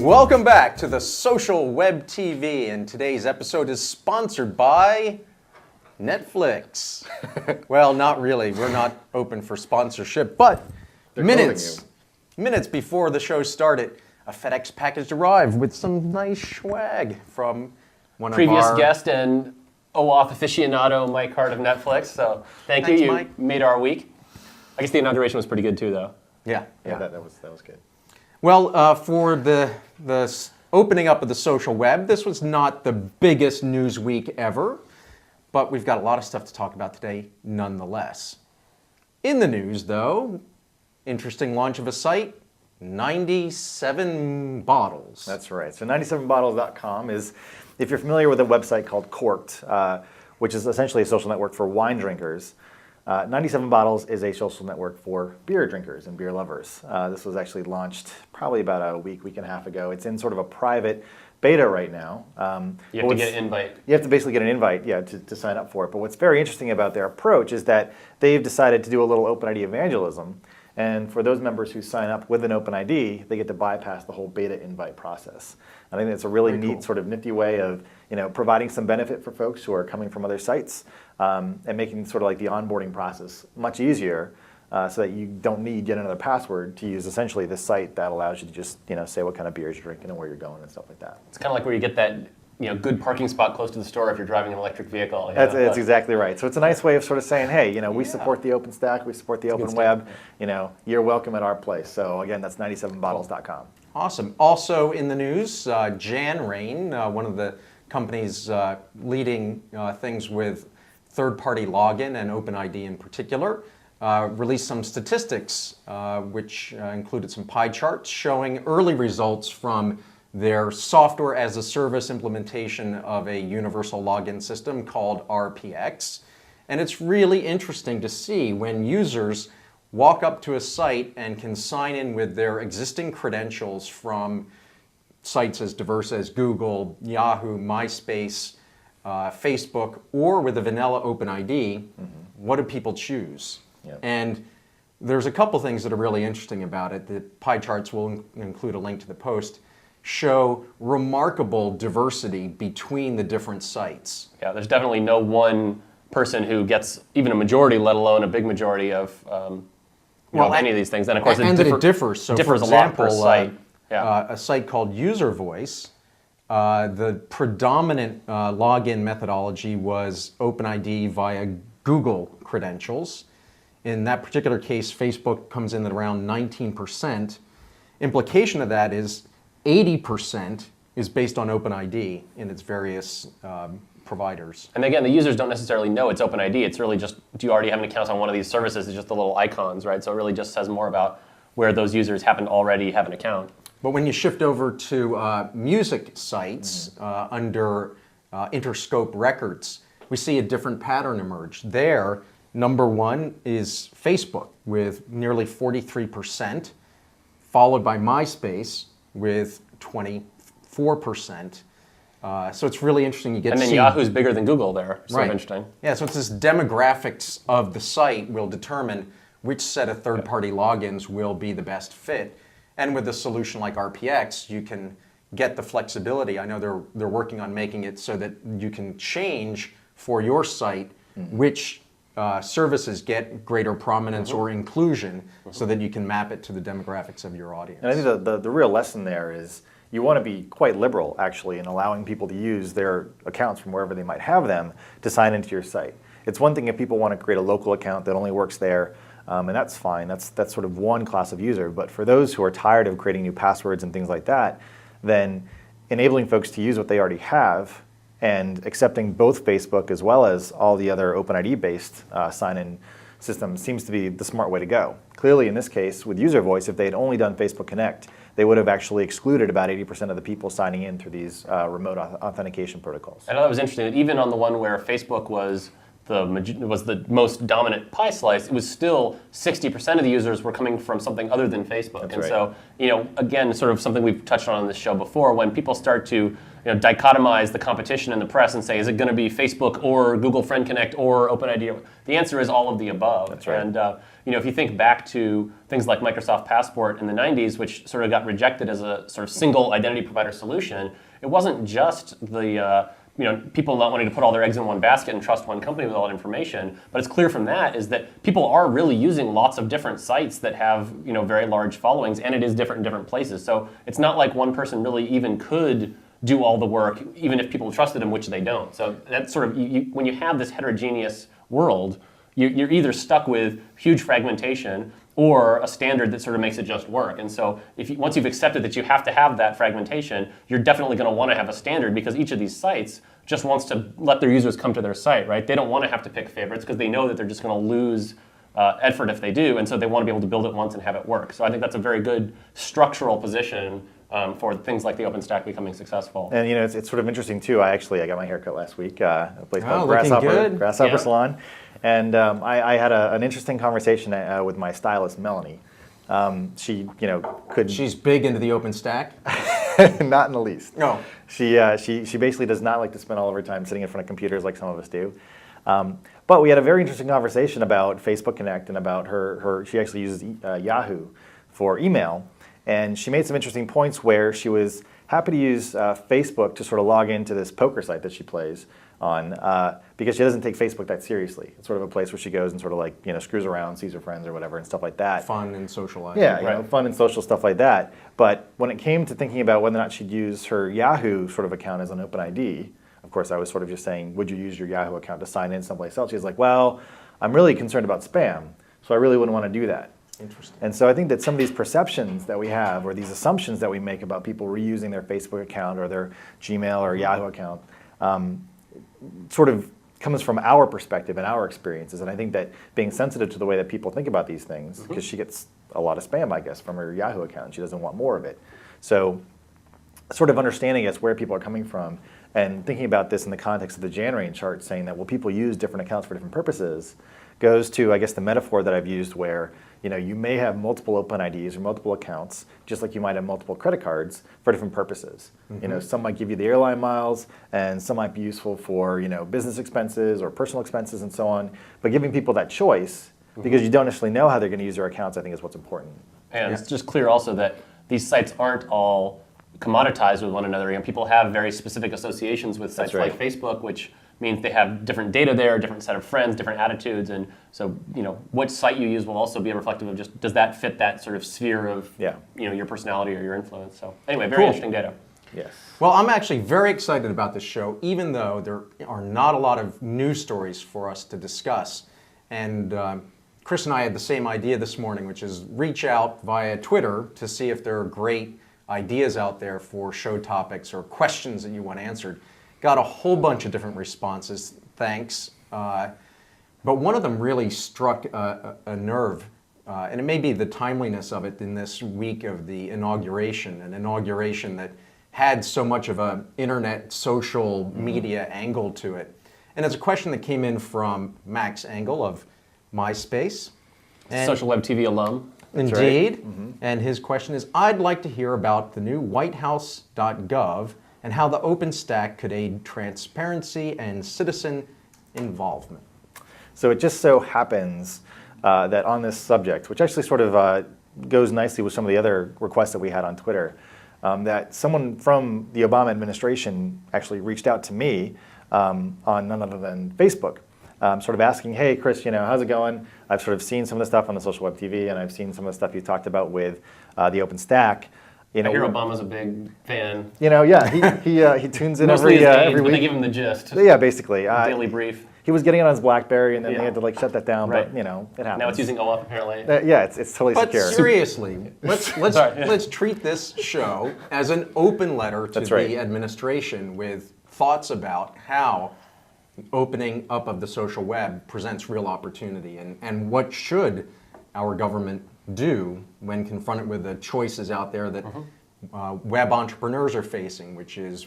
Welcome back to the Social Web TV, and today's episode is sponsored by Netflix. Well, not really. We're not open for sponsorship, but minutes before the show started, a FedEx package arrived with some nice swag from one previous of our guest and OAuth aficionado Mike Hart of Netflix. So thanks, you. You Mike. Made our week. I guess the inauguration was pretty good too, though. Yeah. That was good. Well, for the opening up of the social web, this was not the biggest news week ever, but we've got a lot of stuff to talk about today nonetheless. In the news, though, interesting launch of a site, 97 bottles. That's right. So 97bottles.com is, if you're familiar with a website called Corked, which is essentially a social network for wine drinkers, 97 Bottles is a social network for beer drinkers and beer lovers. This was actually launched probably about a week and a half ago. It's in sort of a private beta right now. You have to get an invite. You have to basically get an invite, to sign up for it. But what's very interesting about their approach is that they've decided to do a little OpenID evangelism. And for those members who sign up with an OpenID, they get to bypass the whole beta invite process. I think that's a really neat, sort of nifty way of providing some benefit for folks who are coming from other sites and making sort of like the onboarding process much easier so that you don't need yet another password to use essentially this site that allows you to just say what kind of beers you're drinking and where you're going and stuff like that. It's kind of like where you get that good parking spot close to the store if you're driving an electric vehicle. That's exactly right. So it's a nice way of sort of saying, hey, we support the OpenStack, we support the open web. You're welcome at our place. So again, that's 97bottles.com. Awesome. Also in the news, Jan Rain, one of the companies leading things with third-party login and OpenID in particular, released some statistics, which included some pie charts showing early results from their software as a service implementation of a universal login system called RPX. And it's really interesting to see when users walk up to a site and can sign in with their existing credentials from sites as diverse as Google, Yahoo, MySpace, Facebook, or with a vanilla OpenID, what do people choose? Yep. And there's a couple things that are really interesting about it. The pie charts will include a link to the post, show remarkable diversity between the different sites. Yeah, there's definitely no one person who gets even a majority, let alone a big majority of any of these things. And of course, it differs. So differs for example, a lot per site. A site called User Voice, the predominant login methodology was OpenID via Google credentials. In that particular case, Facebook comes in at around 19%. Implication of that is 80% is based on OpenID in its various providers. And again, the users don't necessarily know it's OpenID. It's really just, do you already have an account on one of these services? It's just the little icons, right? So it really just says more about where those users happen to already have an account. But when you shift over to music sites under Interscope Records, we see a different pattern emerge. There, number one is Facebook with nearly 43%, followed by MySpace with 24%. So it's really interesting. You get and to then see Yahoo's bigger than Google there. Sort of interesting. Yeah, so it's this demographics of the site will determine which set of third-party logins will be the best fit. And with a solution like RPX, you can get the flexibility. I know they're working on making it so that you can change for your site which services get greater prominence or inclusion so that you can map it to the demographics of your audience. And I think the real lesson there is you want to be quite liberal, actually, in allowing people to use their accounts from wherever they might have them to sign into your site. It's one thing if people want to create a local account that only works there, and that's fine. That's sort of one class of user. But for those who are tired of creating new passwords and things like that, then enabling folks to use what they already have and accepting both Facebook as well as all the other OpenID-based sign-in systems seems to be the smart way to go. Clearly, in this case, with User Voice, if they had only done Facebook Connect, they would have actually excluded about 80% of the people signing in through these remote authentication protocols. I know that was interesting that even on the one where Facebook was was the most dominant pie slice, it was still 60% of the users were coming from something other than Facebook. That's and right. so, again, sort of something we've touched on this show before, when people start to dichotomize the competition in the press and say, is it going to be Facebook or Google Friend Connect or OpenID? The answer is all of the above. That's right. And if you think back to things like Microsoft Passport in the 90s, which sort of got rejected as a sort of single identity provider solution, it wasn't just the people not wanting to put all their eggs in one basket and trust one company with all that information. But it's clear from that is that people are really using lots of different sites that have very large followings, and it is different in different places. So it's not like one person really even could do all the work, even if people trusted them, which they don't. So that's sort of, when you have this heterogeneous world, you're either stuck with huge fragmentation or a standard that sort of makes it just work. And so once you've accepted that you have to have that fragmentation, you're definitely going to want to have a standard, because each of these sites just wants to let their users come to their site, right? They don't want to have to pick favorites because they know that they're just going to lose effort if they do, and so they want to be able to build it once and have it work. So I think that's a very good structural position for things like the OpenStack becoming successful. And it's sort of interesting too. I got my haircut last week. A place called looking good. Grasshopper Yeah. Salon, and I had an interesting conversation with my stylist Melanie. She could She's big into the OpenStack. not in the least. No. She basically does not like to spend all of her time sitting in front of computers like some of us do. But we had a very interesting conversation about Facebook Connect and about her. She actually uses Yahoo for email, and she made some interesting points where she was happy to use Facebook to sort of log into this poker site that she plays on, because she doesn't take Facebook that seriously. It's sort of a place where she goes and sort of like screws around, sees her friends or whatever and stuff like that. Fun and socializing. Yeah, Right. fun and social stuff like that. But when it came to thinking about whether or not she'd use her Yahoo sort of account as an OpenID, of course, I was sort of just saying, would you use your Yahoo account to sign in someplace else? She's like, well, I'm really concerned about spam, so I really wouldn't want to do that. Interesting. And so I think that some of these perceptions that we have, or these assumptions that we make about people reusing their Facebook account or their Gmail or Yahoo account, sort of comes from our perspective and our experiences. And I think that being sensitive to the way that people think about these things, because she gets a lot of spam, I guess, from her Yahoo account, and she doesn't want more of it. So sort of understanding, I guess, where people are coming from and thinking about this in the context of the Jan Rain chart, saying that, well, people use different accounts for different purposes, goes to, I guess, the metaphor that I've used where you may have multiple OpenIDs or multiple accounts, just like you might have multiple credit cards for different purposes. Some might give you the airline miles, and some might be useful for business expenses or personal expenses and so on. But giving people that choice, because you don't necessarily know how they're going to use their accounts, I think is what's important. And it's just clear also that these sites aren't all commoditized with one another. People have very specific associations with sites right. like Facebook, which means they have different data there, a different set of friends, different attitudes, and so what site you use will also be reflective of just does that fit that sort of sphere of your personality or your influence. So anyway, very interesting data. Yes. Well, I'm actually very excited about this show, even though there are not a lot of news stories for us to discuss. And Chris and I had the same idea this morning, which is reach out via Twitter to see if there are great ideas out there for show topics or questions that you want answered. Got a whole bunch of different responses, thanks. But one of them really struck a nerve, and it may be the timeliness of it in this week of the inauguration, an inauguration that had so much of an internet social media angle to it. And it's a question that came in from Max Engel of MySpace. And Social Web TV alum. indeed. And his question is, I'd like to hear about the new whitehouse.gov and how the OpenStack could aid transparency and citizen involvement. So it just so happens that on this subject, which actually sort of goes nicely with some of the other requests that we had on Twitter, that someone from the Obama administration actually reached out to me on none other than Facebook, sort of asking, hey, Chris, how's it going? I've sort of seen some of the stuff on the Social Web TV, and I've seen some of the stuff you talked about with the OpenStack. I hear Obama's a big fan. He tunes in Mostly his aides, every but they week. give him the gist. Yeah, basically. Daily brief. He was getting it on his BlackBerry, and then they Yeah. had to shut that down. Right. But it happens. Now it's using OAuth apparently. Yeah, it's totally But secure. seriously, let's Sorry. treat this show as an open letter to That's right. the administration with thoughts about how opening up of the social web presents real opportunity, and what should our government do when confronted with the choices out there that web entrepreneurs are facing, which is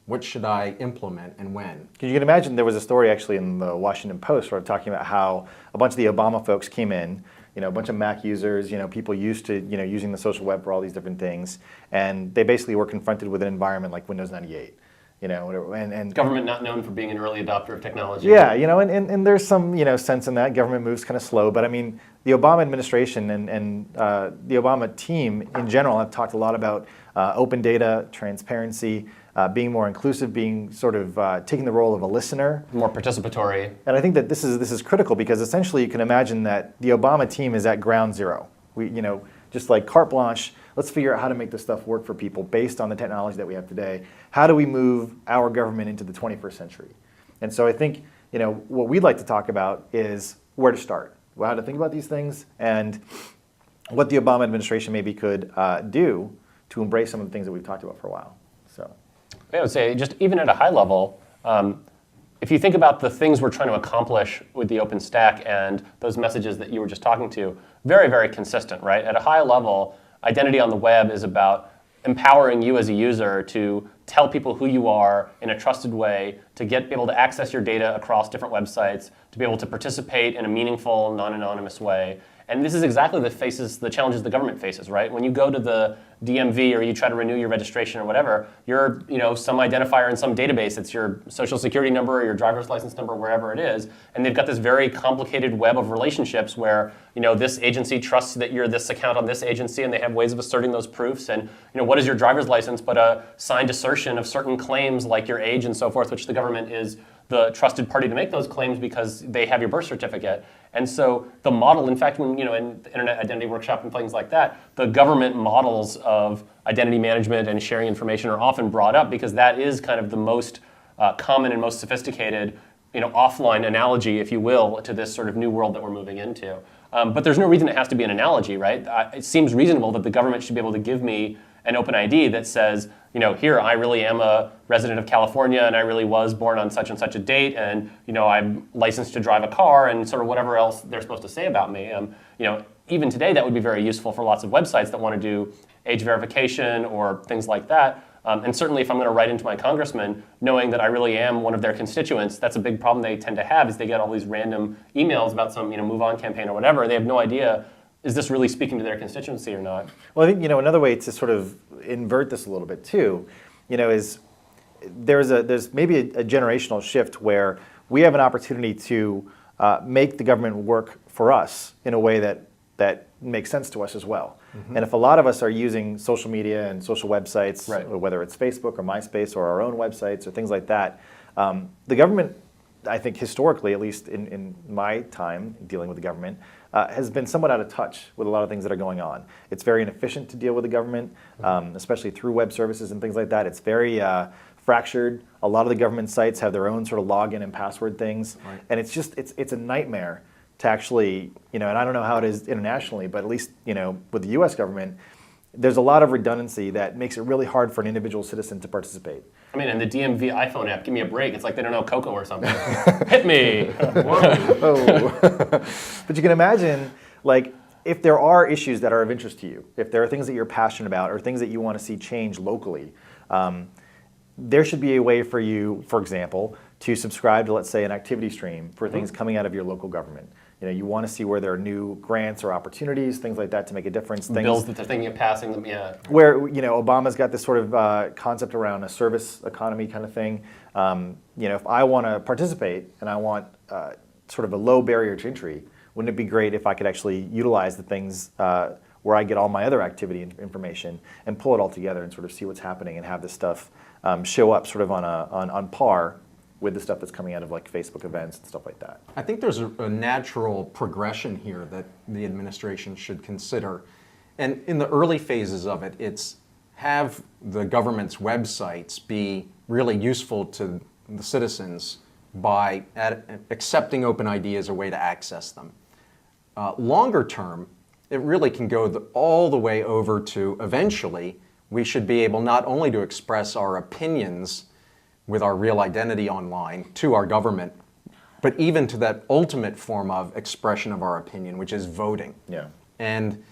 What should I implement and when? Because you can imagine there was a story actually in the Washington Post sort of talking about how a bunch of the Obama folks came in, a bunch of Mac users, people used to, using the social web for all these different things, and they basically were confronted with an environment like Windows 98. And government not known for being an early adopter of technology. Yeah, and there's some sense in that. Government moves kind of slow, but I mean, the Obama administration and the Obama team in general have talked a lot about open data, transparency, being more inclusive, being sort of taking the role of a listener, more participatory. And I think that this is critical because essentially you can imagine that the Obama team is at ground zero. We just like carte blanche. Let's figure out how to make this stuff work for people based on the technology that we have today. How do we move our government into the 21st century? And so I think what we'd like to talk about is where to start, how to think about these things, and what the Obama administration maybe could do to embrace some of the things that we've talked about for a while. So, I would say just even at a high level, if you think about the things we're trying to accomplish with the open stack and those messages that you were just talking to, very, very consistent, right? At a high level, identity on the web is about empowering you as a user to tell people who you are in a trusted way, to be able to access your data across different websites, to be able to participate in a meaningful, non-anonymous way. And this is exactly the challenges the government faces, right? When you go to the DMV or you try to renew your registration or whatever, you're some identifier in some database. It's your social security number or your driver's license number, wherever it is. And they've got this very complicated web of relationships where this agency trusts that you're this account on this agency, and they have ways of asserting those proofs. And what is your driver's license but a signed assertion of certain claims like your age and so forth, which the government is the trusted party to make those claims because they have your birth certificate. And so the model, in fact, when in the Internet Identity Workshop and things like that, the government models of identity management and sharing information are often brought up because that is kind of the most common and most sophisticated offline analogy, if you will, to this sort of new world that we're moving into. But there's no reason it has to be an analogy, right? It seems reasonable that the government should be able to give me an open ID that says, here I really am a resident of California and I really was born on such and such a date, and I'm licensed to drive a car, and sort of whatever else they're supposed to say about me. Even today that would be very useful for lots of websites that want to do age verification or things like that. And certainly if I'm going to write into my congressman knowing that I really am one of their constituents, that's a big problem they tend to have, is they get all these random emails about some Move On campaign or whatever, and they have no idea, is this really speaking to their constituency or not? Well, I think another way to sort of invert this a little bit too, is there's maybe a generational shift where we have an opportunity to make the government work for us in a way that makes sense to us as well. Mm-hmm. And if a lot of us are using social media and social websites, right, whether it's Facebook or MySpace or our own websites or things like that, the government, I think historically, at least in my time dealing with the government, has been somewhat out of touch with a lot of things that are going on. It's very inefficient to deal with the government, especially through web services and things like that. It's very fractured. A lot of the government sites have their own sort of login and password things, right, and it's a nightmare to actually, and I don't know how it is internationally, but at least with the U.S. government, there's a lot of redundancy that makes it really hard for an individual citizen to participate. I mean, and the DMV iPhone app, give me a break. It's like they don't know Coco or something. Hit me. But you can imagine, like, if there are issues that are of interest to you, if there are things that you're passionate about or things that you want to see change locally, there should be a way for you, for example, to subscribe to, let's say, an activity stream for things coming out of your local government. You want to see where there are new grants or opportunities, things like that, to make a difference. Bills that they're thinking of passing them, yeah. Where Obama's got this sort of concept around a service economy kind of thing. If I want to participate and I want sort of a low barrier to entry, wouldn't it be great if I could actually utilize the things where I get all my other activity information and pull it all together and sort of see what's happening and have this stuff show up sort of on par with the stuff that's coming out of like Facebook events and stuff like that. I think there's a natural progression here that the administration should consider. And in the early phases of it, it's have the government's websites be really useful to the citizens by accepting OpenID as a way to access them. Longer term, it really can go all the way over to eventually we should be able not only to express our opinions with our real identity online to our government, but even to that ultimate form of expression of our opinion, which is voting. Yeah. And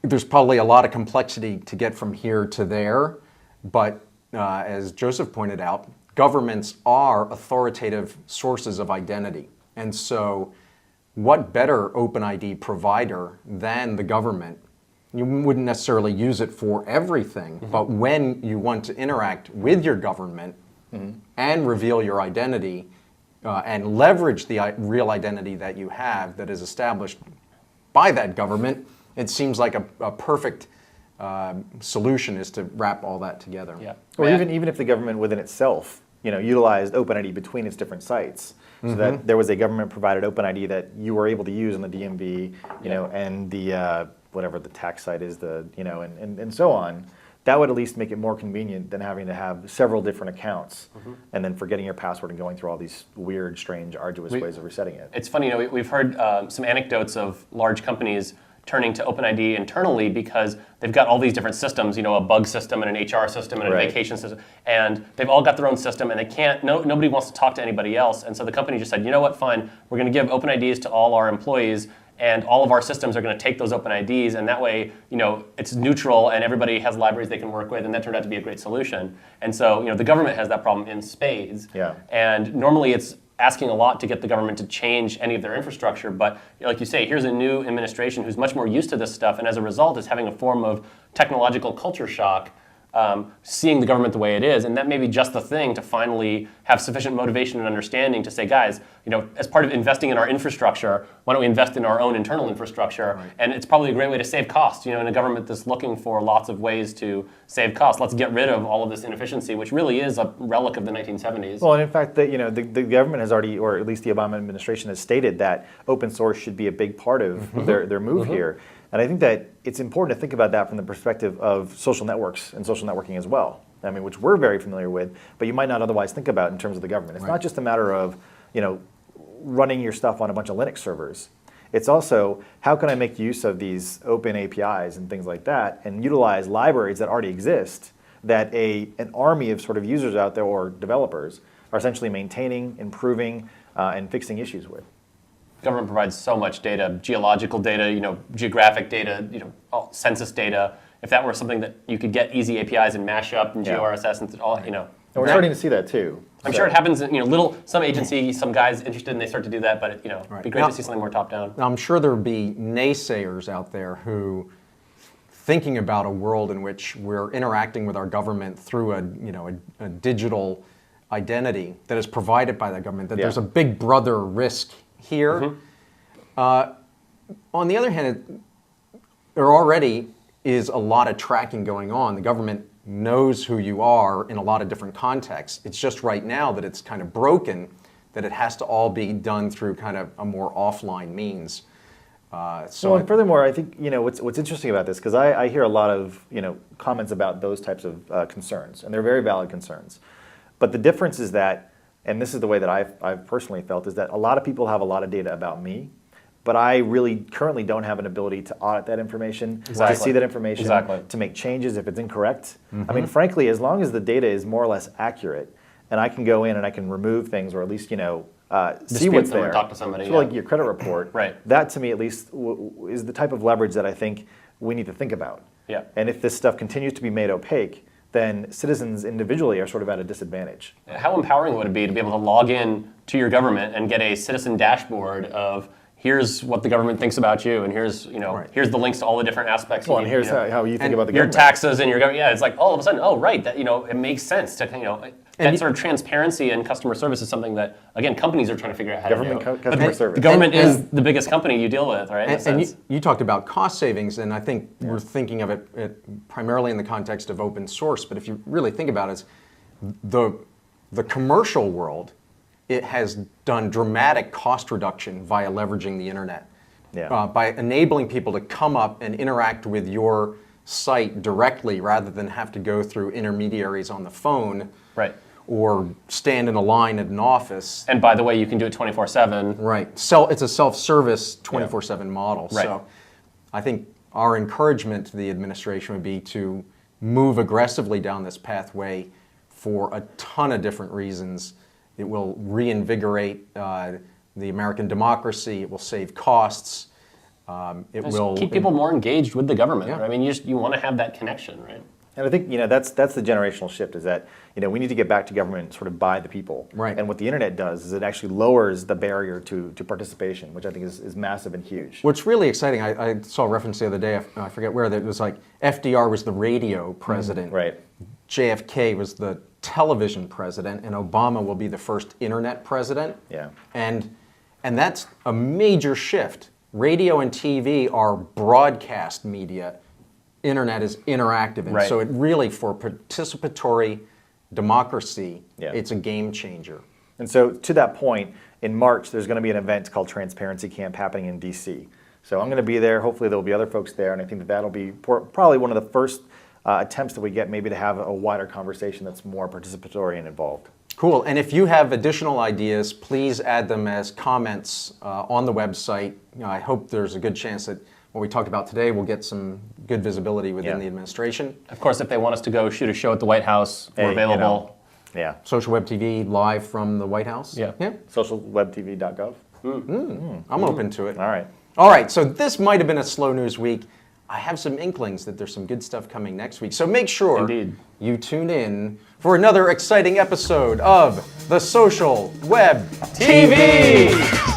there's probably a lot of complexity to get from here to there, but as Joseph pointed out, governments are authoritative sources of identity. And so what better OpenID provider than the government? You wouldn't necessarily use it for everything, but when you want to interact with your government and reveal your identity and leverage the real identity that you have that is established by that government, it seems like a perfect solution is to wrap all that together. Yeah. Or even if the government within itself, utilized OpenID between its different sites, so that there was a government-provided OpenID that you were able to use in the DMV, and the whatever the tax site is, and so on. That would at least make it more convenient than having to have several different accounts and then forgetting your password and going through all these weird, strange, arduous ways of resetting it. It's funny, we've heard some anecdotes of large companies turning to OpenID internally because they've got all these different systems, a bug system and an HR system and a vacation system, and they've all got their own system, and they can't. Nobody wants to talk to anybody else, and so the company just said, you know what, fine, we're going to give OpenIDs to all our employees, and all of our systems are going to take those OpenIDs, and that way, it's neutral, and everybody has libraries they can work with, and that turned out to be a great solution. And so, the government has that problem in spades, and normally it's asking a lot to get the government to change any of their infrastructure, but like you say, here's a new administration who's much more used to this stuff, and as a result is having a form of technological culture shock, seeing the government the way it is, and that may be just the thing to finally have sufficient motivation and understanding to say, guys, as part of investing in our infrastructure, why don't we invest in our own internal infrastructure? Right. And it's probably a great way to save costs. In a government that's looking for lots of ways to save costs, let's get rid of all of this inefficiency, which really is a relic of the 1970s. Well, and in fact, the government has already, or at least the Obama administration has stated that open source should be a big part of their move here. And I think that it's important to think about that from the perspective of social networks and social networking as well. Which we're very familiar with, but you might not otherwise think about in terms of the government. It's not just a matter of, running your stuff on a bunch of Linux servers. It's also, how can I make use of these open APIs and things like that and utilize libraries that already exist that an army of sort of users out there or developers are essentially maintaining, improving, and fixing issues with. Government provides so much data, geological data, geographic data, census data. If that were something that you could get easy APIs and mash up and GeoRSS and all, And we're starting to see that too. I'm sure it happens in, some agency, some guy's interested and they start to do that, but it'd be great to see something more top down. I'm sure there would be naysayers out there who thinking about a world in which we're interacting with our government through a digital identity that is provided by that government, that there's a big brother risk here. On the other hand, there already is a lot of tracking going on. The government knows who you are in a lot of different contexts. It's just right now that it's kind of broken, that it has to all be done through kind of a more offline means. And furthermore, I think what's interesting about this, because I hear a lot of comments about those types of concerns, and they're very valid concerns. But the difference is that, and this is the way that I've personally felt, is that a lot of people have a lot of data about me, but I really currently don't have an ability to audit that information, to see that information, to make changes if it's incorrect. Frankly, as long as the data is more or less accurate, and I can go in and I can remove things, or at least see what's there, talk to somebody, like your credit report, right. That to me at least is the type of leverage that I think we need to think about. Yeah. And if this stuff continues to be made opaque, then citizens individually are sort of at a disadvantage. How empowering would it be to be able to log in to your government and get a citizen dashboard of here's what the government thinks about you, and here's here's the links to all the different aspects. Well, and here's how you think about the your government. taxes and your government. Yeah, it's like all of a sudden, that it makes sense to that sort of transparency and customer service is something that again companies are trying to figure out how to do. Customer service. The government is the biggest company you deal with, right? And you talked about cost savings, and I think we're thinking of it primarily in the context of open source. But if you really think about it, the commercial world, it has done dramatic cost reduction via leveraging the internet. By enabling people to come up and interact with your site directly rather than have to go through intermediaries on the phone. Right. Or stand in a line at an office. And by the way, you can do it 24/7. Right. It's a self-service 24/7 model. Right. So I think our encouragement to the administration would be to move aggressively down this pathway for a ton of different reasons. It will reinvigorate the American democracy. It will save costs. It will keep people more engaged with the government. Yeah. Right? You want to have that connection, right? And I think that's the generational shift, is that we need to get back to government sort of by the people. Right. And what the internet does is it actually lowers the barrier to participation, which I think is massive and huge. What's really exciting, I saw a reference the other day, I forget where, that it was like FDR was the radio president. Right. JFK was the television president, and Obama will be the first internet president. Yeah. And that's a major shift. Radio and TV are broadcast media. Internet is interactive, and Right. so it really, for participatory democracy, Yeah. it's a game changer. And so to that point, in March, there's going to be an event called Transparency Camp happening in DC. So I'm going to be there. Hopefully there'll be other folks there, and I think that that'll be probably one of the first attempts that we get maybe to have a wider conversation that's more participatory and involved. Cool, and if you have additional ideas, please add them as comments on the website. I hope there's a good chance that what we talked about today will get some good visibility within the administration. Of course, if they want us to go shoot a show at the White House, we're Hey, available. Yeah. Social Web TV live from the White House? Yeah. Socialwebtv.gov. I'm open to it. All right. All right, so this might have been a slow news week. I have some inklings that there's some good stuff coming next week. So make sure Indeed. you tune in for another exciting episode of the Social Web TV.